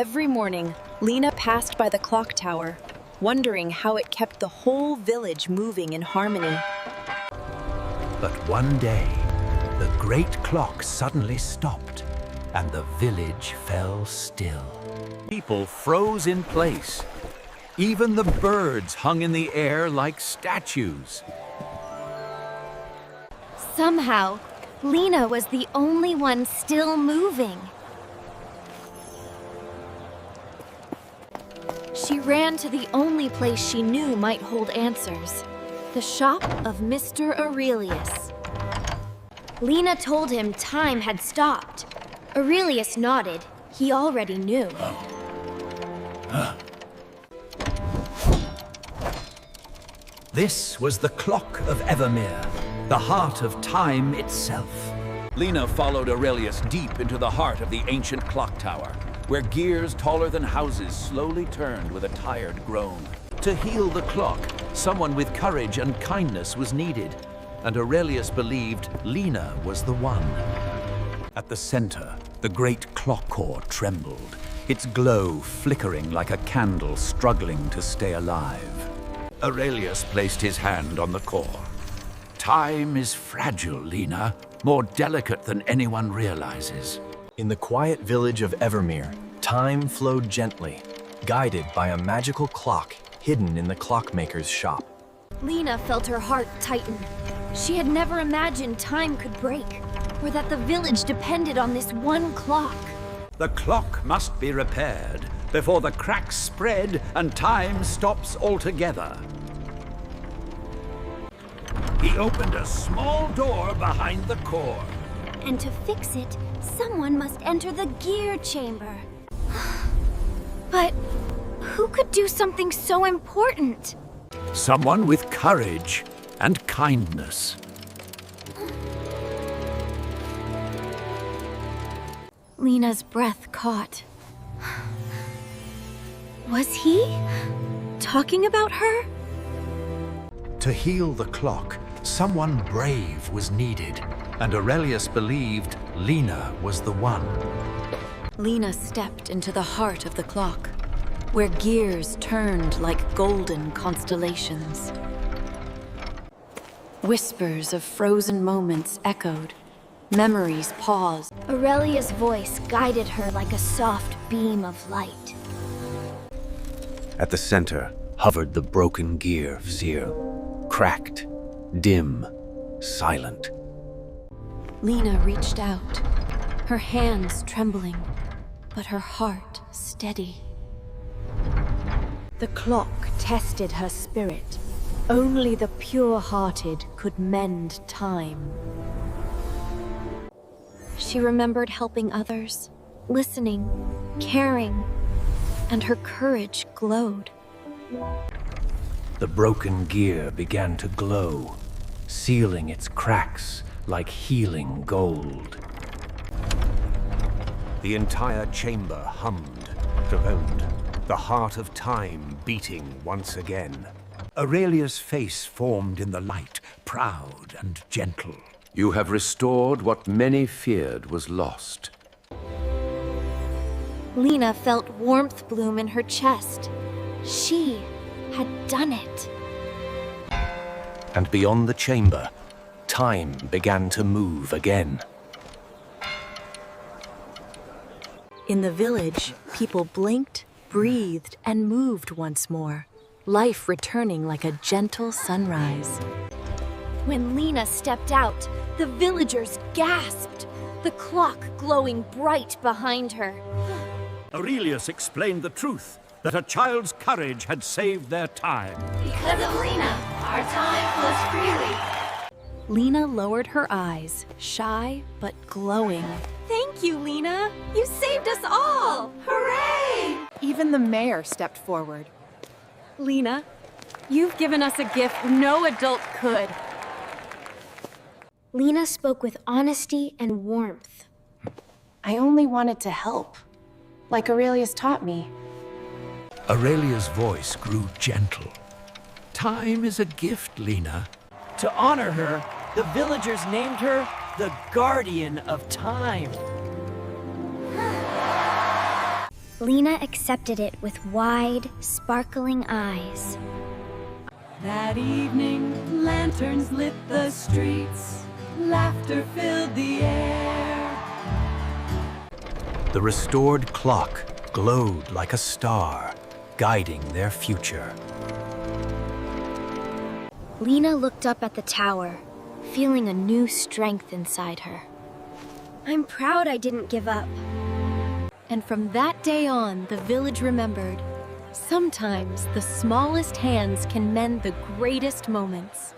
Every morning, Lina passed by the clock tower, wondering how it kept the whole village moving in harmony. But one day, the great clock suddenly stopped, and the village fell still. People froze in place. Even the birds hung in the air like statues. Somehow, Lina was the only one still moving. She ran to the only place she knew might hold answers, the shop of Mr. Aurelius. Lina told him time had stopped. Aurelius nodded. He already knew. This was the clock of Evermere, the heart of time itself. Lina followed Aurelius deep into the heart of the ancient clock tower, where gears taller than houses slowly turned with a tired groan. To heal the clock, someone with courage and kindness was needed, and Aurelius believed Lina was the one. At the center, the great clock core trembled, its glow flickering like a candle struggling to stay alive. Aurelius placed his hand on the core. Time is fragile, Lina, more delicate than anyone realizes. In the quiet village of Evermere, time flowed gently, guided by a magical clock hidden in the clockmaker's shop. Lina felt her heart tighten. She had never imagined time could break, or that the village depended on this one clock. The clock must be repaired before the cracks spread and time stops altogether. He opened a small door behind the core. And to fix it, someone must enter the gear chamber. But who could do something so important? Someone with courage and kindness. Lina's breath caught. Was he talking about her? To heal the clock, someone brave was needed, and Aurelius believed Lina was the one. Lina stepped into the heart of the clock, where gears turned like golden constellations. Whispers of frozen moments echoed. Memories paused. Aurelius' voice guided her like a soft beam of light. At the center hovered the broken gear of Zir, cracked, dim, silent. Lina reached out, her hands trembling, but her heart steady. The clock tested her spirit. Only the pure-hearted could mend time. She remembered helping others, listening, caring, and her courage glowed. The broken gear began to glow, sealing its cracks like healing gold. The entire chamber hummed, droned, the heart of time beating once again. Aurelius' face formed in the light, proud and gentle. You have restored what many feared was lost. Lina felt warmth bloom in her chest. She had done it. And beyond the chamber, time began to move again. In the village, people blinked, breathed, and moved once more, life returning like a gentle sunrise. When Lina stepped out, the villagers gasped, the clock glowing bright behind her. Aurelius explained the truth, that a child's courage had saved their time. Because of Lina, our time flows freely. Lina lowered her eyes, shy but glowing. Thank you, Lina! You saved us all! Hooray! Even the mayor stepped forward. Lina, you've given us a gift no adult could. Lina spoke with honesty and warmth. I only wanted to help, like Aurelius taught me. Aurelia's voice grew gentle. Time is a gift, Lina. To honor her, the villagers named her the Guardian of Time. Lina accepted it with wide, sparkling eyes. That evening, lanterns lit the streets. Laughter filled the air. The restored clock glowed like a star, guiding their future. Lina looked up at the tower, feeling a new strength inside her. I'm proud I didn't give up. And from that day on, the village remembered, sometimes the smallest hands can mend the greatest moments.